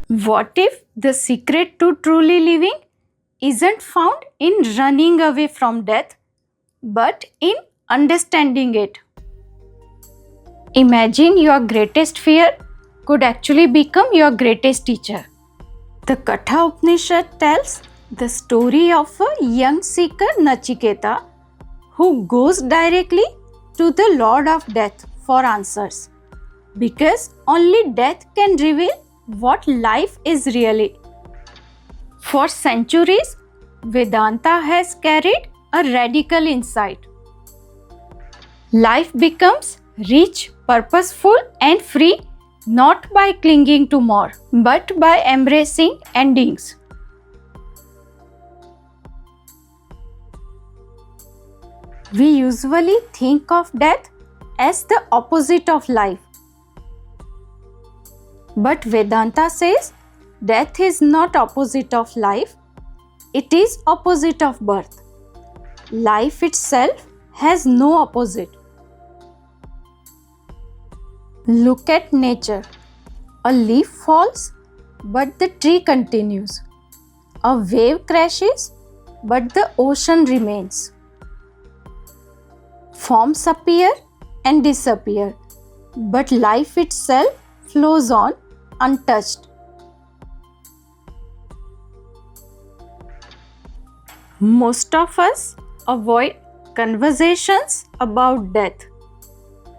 What if the secret to truly living isn't found in running away from death, but in understanding it? Imagine your greatest fear could actually become your greatest teacher. The Katha Upanishad tells the story of a young seeker Nachiketa who goes directly to the Lord of Death for answers, because only death can reveal what life is really. For centuries, Vedanta has carried a radical insight. Life becomes rich, purposeful, and free not by clinging to more, but by embracing endings. We usually think of death as the opposite of life. But Vedanta says death is not opposite of life, it is opposite of birth. Life itself has no opposite. Look at nature. A leaf falls, but the tree continues. A wave crashes, but the ocean remains. Forms appear and disappear, but life itself flows on untouched. Most of us avoid conversations about death,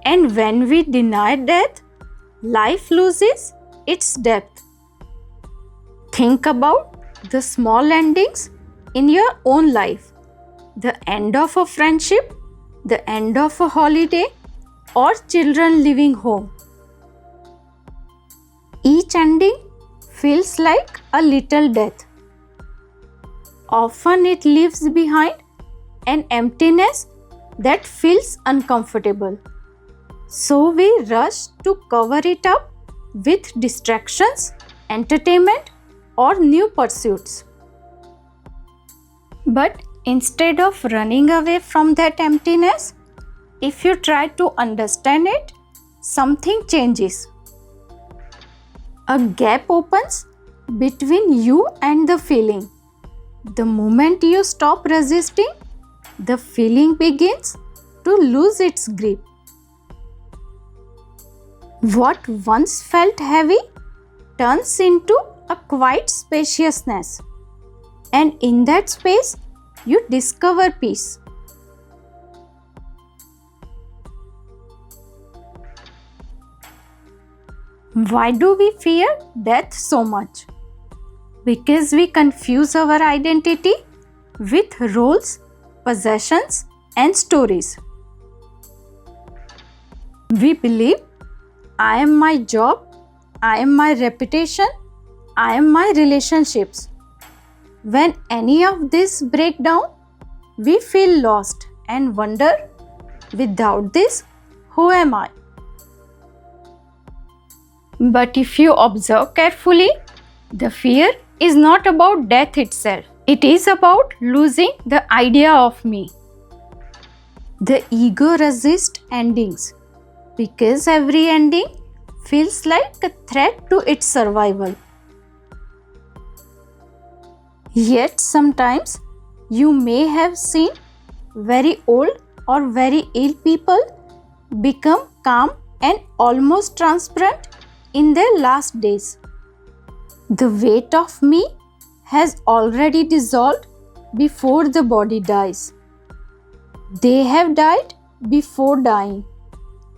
and when we deny death, life loses its depth. Think about the small endings in your own life: the end of a friendship, the end of a holiday, or children leaving home. Each ending feels like a little death. Often it leaves behind an emptiness that feels uncomfortable. So we rush to cover it up with distractions, entertainment, or new pursuits. But instead of running away from that emptiness, if you try to understand it, something changes. A gap opens between you and the feeling. The moment you stop resisting, the feeling begins to lose its grip. What once felt heavy turns into a quiet spaciousness, and in that space, you discover peace. Why do we fear death so much? Because we confuse our identity with roles, possessions, and stories. We believe, I am my job, I am my reputation, I am my relationships. When any of this break down, we feel lost and wonder, without this, who am I? But if you observe carefully, the fear is not about death itself. It is about losing the idea of me. The ego resists endings because every ending feels like a threat to its survival. Yet sometimes you may have seen very old or very ill people become calm and almost transparent in their last days. The weight of me has already dissolved before the body dies. They have died before dying,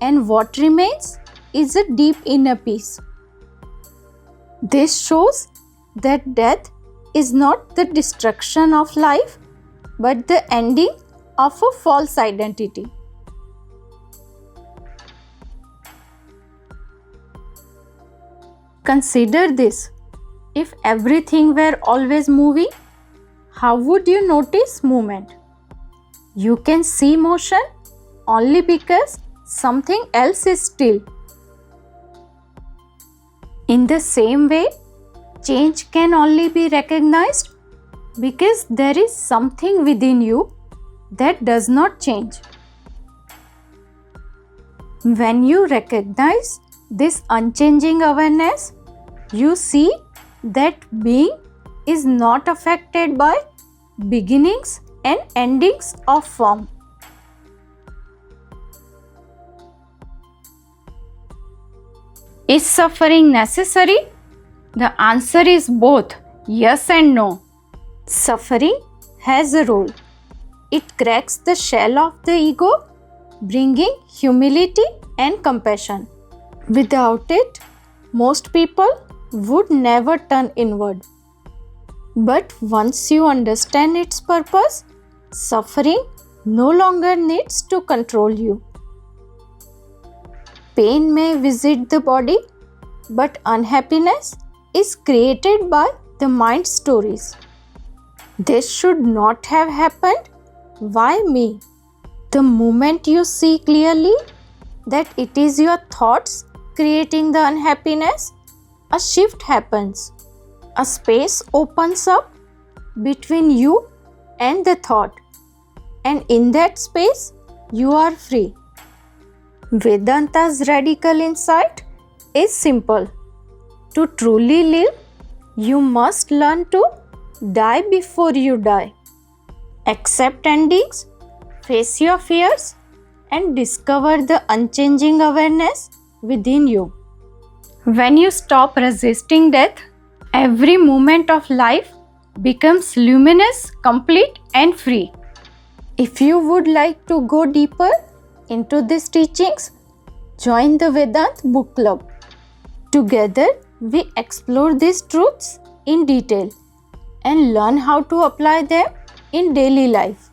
and what remains is a deep inner peace. This shows that death is not the destruction of life, but the ending of a false identity. Consider this. If everything were always moving, how would you notice movement? You can see motion only because something else is still. In the same way, change can only be recognized because there is something within you that does not change. When you recognize this unchanging awareness, you see that being is not affected by beginnings and endings of form. Is suffering necessary? The answer is both yes and no. Suffering has a role. It cracks the shell of the ego, bringing humility and compassion. Without it, most people would never turn inward. But once you understand its purpose, suffering no longer needs to control you. Pain may visit the body, but unhappiness is created by the mind stories. This should not have happened. Why me? The moment you see clearly that it is your thoughts creating the unhappiness, a shift happens. A space opens up between you and the thought, and in that space, you are free. Vedanta's radical insight is simple. To truly live, you must learn to die before you die. Accept endings, face your fears, and discover the unchanging awareness within you. When you stop resisting death, every moment of life becomes luminous, complete, and free. If you would like to go deeper into these teachings, join the Vedanta Book Club. Together, we explore these truths in detail and learn how to apply them in daily life.